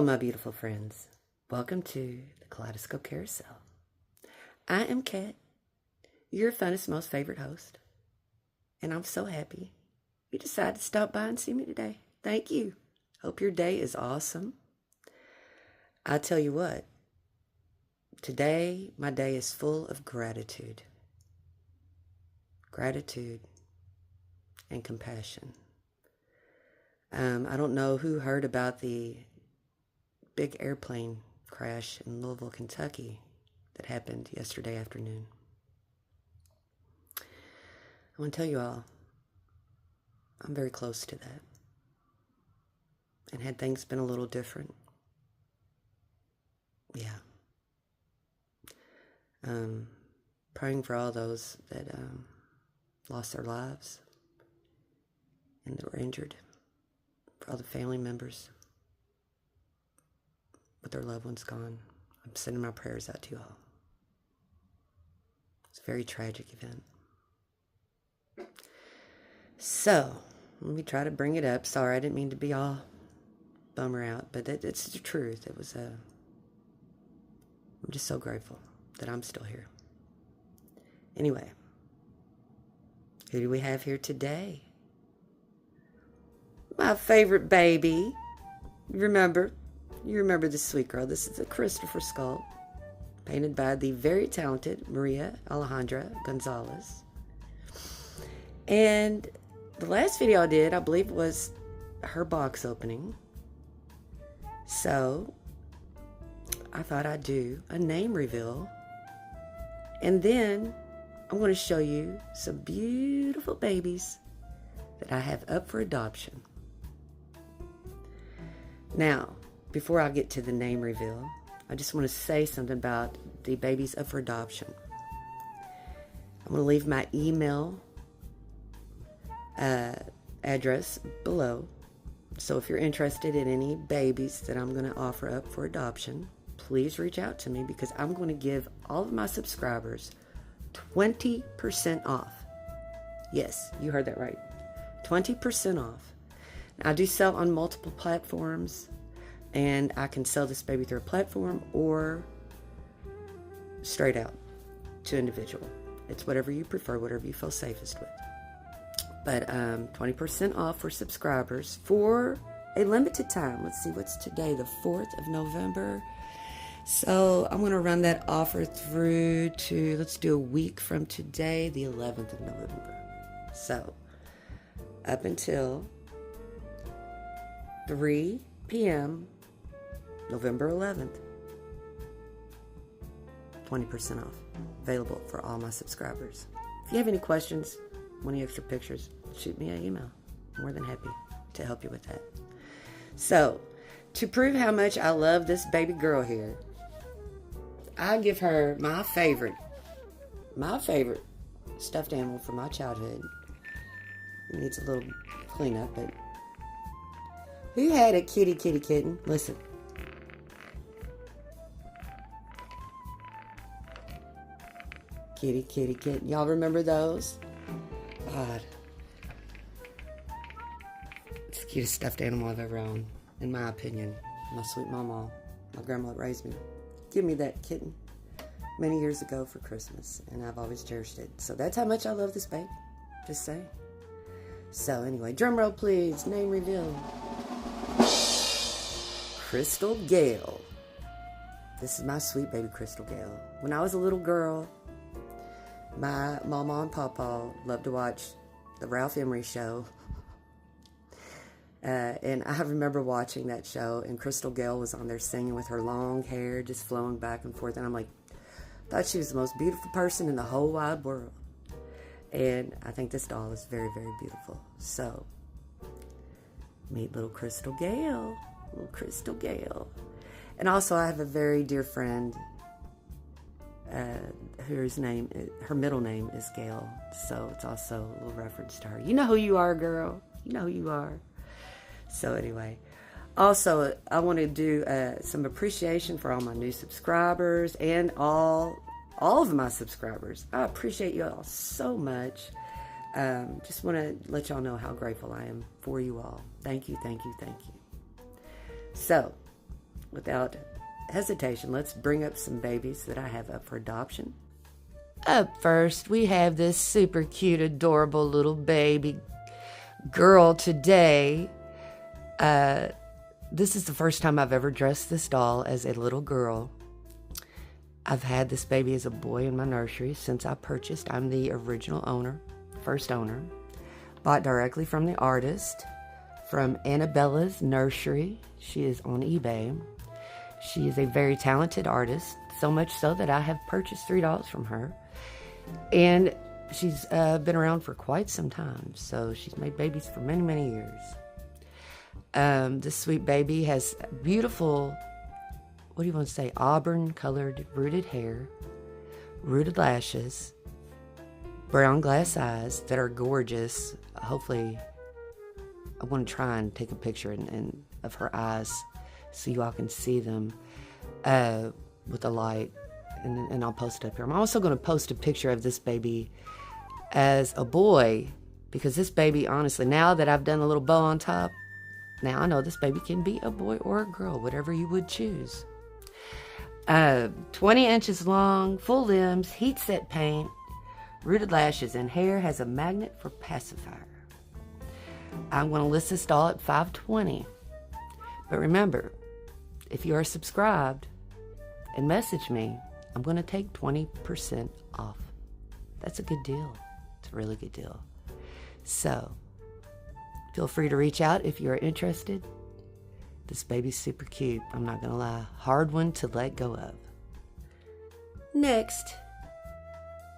my beautiful friends. Welcome to the Kaleidoscope Carousel. I am Kat, your funnest, most favorite host, and I'm so happy you decided to stop by and see me today. Thank you. Hope your day is awesome. I tell you what, today my day is full of gratitude. Gratitude and compassion. I don't know who heard about the big airplane crash in Louisville, Kentucky that happened yesterday afternoon. I want to tell you all, I'm very close to that. And had things been a little different, praying for all those that lost their lives and that were injured, for all the family members with their loved ones gone. I'm sending my prayers out to you all. It's a very tragic event. So, let me try to bring it up. Sorry, I didn't mean to be all bummer out, but it's the truth. I'm just so grateful that I'm still here. Anyway, who do we have here today? My favorite baby. You remember this sweet girl. This is a Christopher sculpt, painted by the very talented Maria Alejandra Gonzalez. And the last video I did, I believe, was her box opening. So I thought I'd do a name reveal. And then I'm going to show you some beautiful babies that I have up for adoption. Now, before I get to the name reveal, I just want to say something about the babies up for adoption. I'm going to leave my email address below. So if you're interested in any babies that I'm going to offer up for adoption, please reach out to me, because I'm going to give all of my subscribers 20% off. Yes, you heard that right. 20% off. Now, I do sell on multiple platforms, and I can sell this baby through a platform or straight out to individual. It's whatever you prefer, whatever you feel safest with. But 20% off for subscribers for a limited time. Let's see, what's today? The 4th of November. So I'm going to run that offer through to, let's do a week from today, the 11th of November. So up until 3 p.m. November 11th, 20% off, available for all my subscribers. If you have any questions, want any extra pictures, shoot me an email. I'm more than happy to help you with that. So, to prove how much I love this baby girl here, I give her my favorite stuffed animal from my childhood. It needs a little cleanup, but who had a kitty kitten? Listen. Kitty kitten. Y'all remember those? God. It's the cutest stuffed animal I've ever owned, in my opinion. My sweet mama, my grandma that raised me, give me that kitten many years ago for Christmas, and I've always cherished it. So that's how much I love this baby. Just saying. So anyway, drum roll please. Name reveal. Crystal Gale. This is my sweet baby Crystal Gale. When I was a little girl, my mama and papa loved to watch the Ralph Emery show. And I remember watching that show, and Crystal Gale was on there singing with her long hair just flowing back and forth. And I'm like, thought she was the most beautiful person in the whole wide world. And I think this doll is very, very beautiful. So, meet little Crystal Gale. Little Crystal Gale. And also, I have a very dear friend her middle name is Gail, so it's also a little reference to her. You know who you are, girl. You know who you are. So anyway, also I want to do some appreciation for all my new subscribers and all of my subscribers. I appreciate you all so much. Just want to let y'all know how grateful I am for you all. Thank you, thank you, thank you. So, without hesitation, let's bring up some babies that I have up for adoption. Up first, we have this super cute, adorable little baby girl today. This is the first time I've ever dressed this doll as a little girl. I've had this baby as a boy in my nursery since I purchased. I'm the original owner, first owner. Bought directly from the artist, from Annabella's Nursery. She is on eBay. She is a very talented artist, so much so that I have purchased 3 dolls from her. And she's been around for quite some time, so she's made babies for many, many years. This sweet baby has beautiful, what do you want to say, auburn-colored rooted hair, rooted lashes, brown glass eyes that are gorgeous. Hopefully, I want to try and take a picture of her eyes so you all can see them with the light, and I'll post it up here. I'm also going to post a picture of this baby as a boy, because this baby, honestly, now that I've done a little bow on top, now I know this baby can be a boy or a girl, whatever you would choose. 20 inches long, full limbs, heat set paint, rooted lashes, and hair, has a magnet for pacifier. I'm going to list this doll at $520. But remember, if you are subscribed and message me, I'm going to take 20% off. That's a good deal. It's a really good deal. So, feel free to reach out if you're interested. This baby's super cute. I'm not going to lie. Hard one to let go of. Next,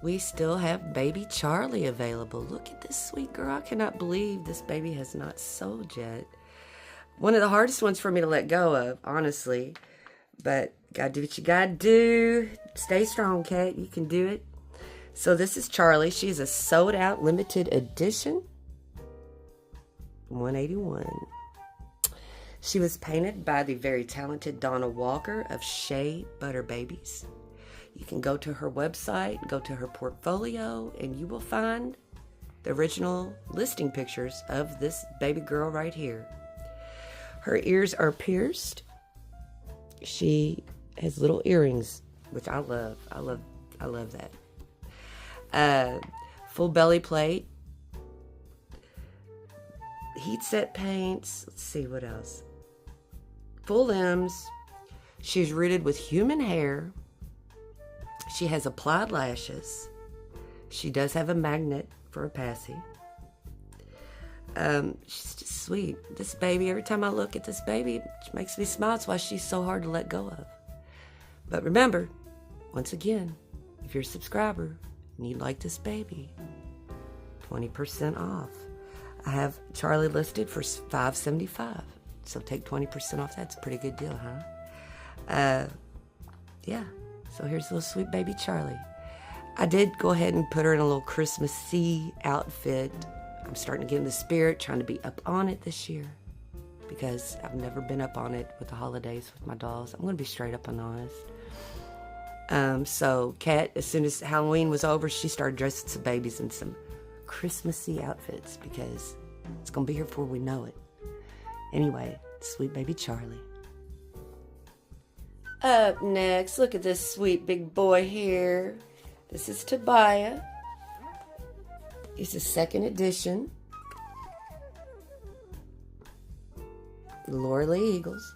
we still have baby Charlie available. Look at this sweet girl. I cannot believe this baby has not sold yet. One of the hardest ones for me to let go of, honestly. But gotta do what you gotta do. Stay strong, Kat. You can do it. So this is Charlie. She's a sold out limited edition. 181. She was painted by the very talented Donna Walker of Shea Butter Babies. You can go to her website, go to her portfolio, and you will find the original listing pictures of this baby girl right here. Her ears are pierced. She has little earrings, which I love. I love that. Full belly plate. Heat set paints. Let's see what else. Full limbs. She's rooted with human hair. She has applied lashes. She does have a magnet for a passy. She's just sweet. This baby, every time I look at this baby, it makes me smile. That's why she's so hard to let go of. But remember, once again, if you're a subscriber and you like this baby, 20% off. I have Charlie listed for $575. So take 20% off. That's a pretty good deal, huh? Yeah. So here's little sweet baby Charlie. I did go ahead and put her in a little Christmassy outfit. I'm starting to get in the spirit, trying to be up on it this year, because I've never been up on it with the holidays with my dolls. I'm going to be straight up and honest. So Kat, as soon as Halloween was over, she started dressing some babies in some Christmassy outfits, because it's going to be here before we know it. Anyway, sweet baby Charlie. Up next, look at this sweet big boy here. This is Tobiah. He's a second edition. The Laura Lee Eagles.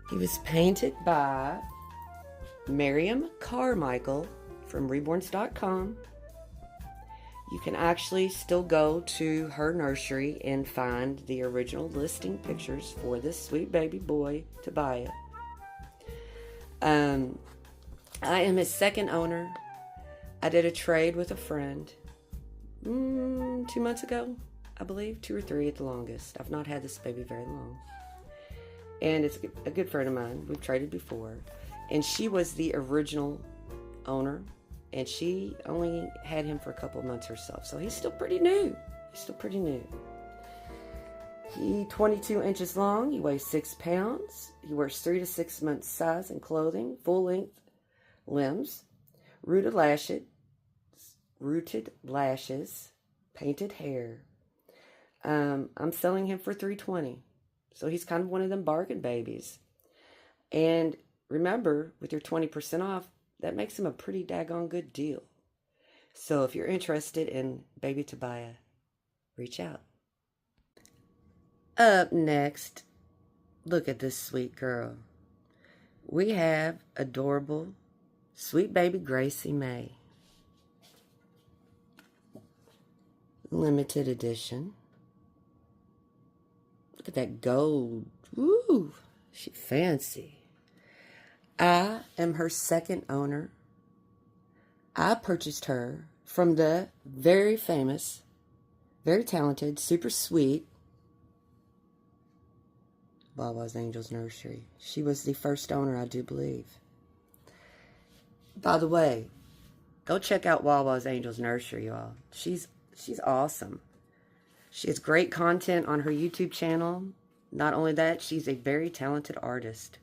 He was painted by Miriam Carmichael from Reborns.com. You can actually still go to her nursery and find the original listing pictures for this sweet baby boy, Tobiah. I am his second owner. I did a trade with a friend 2 months ago, I believe, 2 or 3 at the longest. I've not had this baby very long. And it's a good friend of mine. We've traded before. And she was the original owner. And she only had him for a couple of months herself. So he's still pretty new. He's 22 inches long. He weighs 6 pounds. He wears 3 to 6 months size in clothing. Full length limbs. Rooted lashes. Painted hair. I'm selling him for $320. So he's kind of one of them bargain babies. And remember, with your 20% off, that makes him a pretty daggone good deal. So if you're interested in Baby Tobiah, reach out. Up next, look at this sweet girl. We have adorable, sweet baby Gracie May. Limited edition. Look at that gold. Woo! She fancy. I am her second owner. I purchased her from the very famous, very talented, super sweet Wawa's Angels Nursery. She was the first owner, I do believe. By the way, go check out Wawa's Angels Nursery, y'all. She's awesome. She has great content on her YouTube channel. Not only that, she's a very talented artist.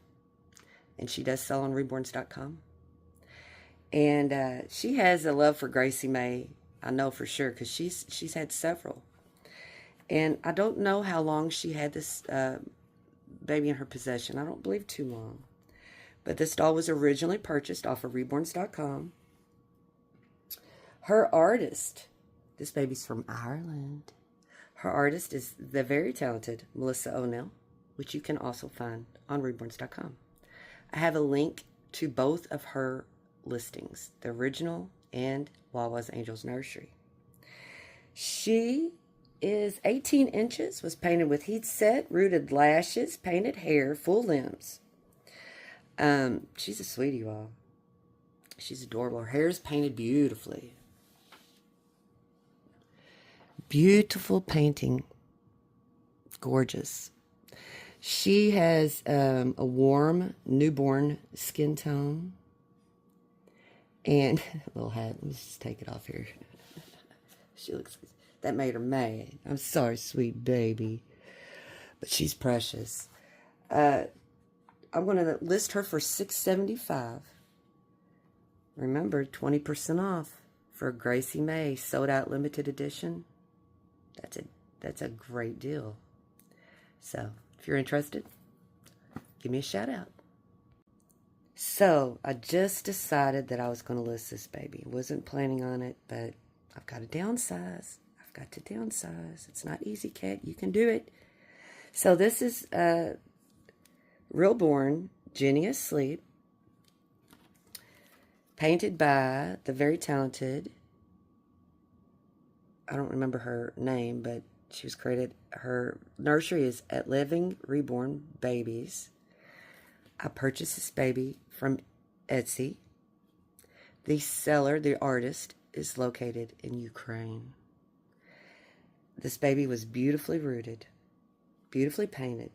And she does sell on reborns.com. And she has a love for Gracie May, I know for sure, because she's had several. And I don't know how long she had this baby in her possession. I don't believe too long. But this doll was originally purchased off of reborns.com. Her artist, this baby's from Ireland. Her artist is the very talented Melissa O'Neill, which you can also find on reborns.com. I have a link to both of her listings, the original and Wawa's Angels Nursery. She is 18 inches, was painted with heat set, rooted lashes, painted hair, full limbs. She's a sweetie, y'all. She's adorable. Her hair is painted beautifully. Beautiful painting. Gorgeous. She has a warm newborn skin tone. And a little hat. Let me just take it off here. She looks, that made her mad. I'm sorry, sweet baby. But she's precious. I'm going to list her for $6.75. Remember, 20% off for Gracie May, sold out limited edition. That's a great deal. So, if you're interested, give me a shout out. So, I just decided that I was going to list this baby. wasn't planning on it, but I've got to downsize. It's not easy, Kat. You can do it. So, this is Reborn, Jenny Asleep, painted by the very talented, I don't remember her name, but she was created, her nursery is at Living Reborn Babies. I purchased this baby from Etsy. The seller, the artist, is located in Ukraine. This baby was beautifully rooted, beautifully painted.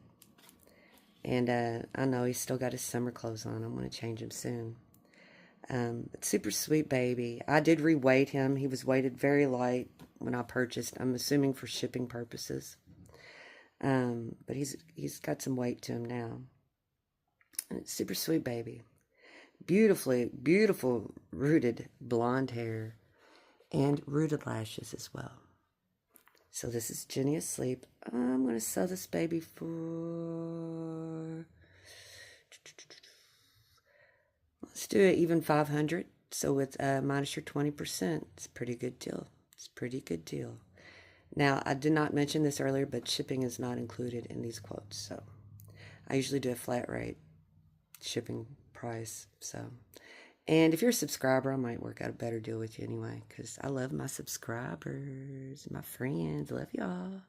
And I know he's still got his summer clothes on. I'm going to change him soon. Super sweet baby. I did re-weight him. He was weighted very light when I purchased. I'm assuming for shipping purposes. But he's got some weight to him now. And it's super sweet baby. Beautiful rooted blonde hair. And rooted lashes as well. So this is Jenny Asleep. I'm going to sell this baby for... Let's do it even 500. So with minus your 20%, it's a pretty good deal. Now, I did not mention this earlier, but shipping is not included in these quotes. So I usually do a flat rate shipping price. So, and if you're a subscriber, I might work out a better deal with you anyway, because I love my subscribers, my friends. Love y'all.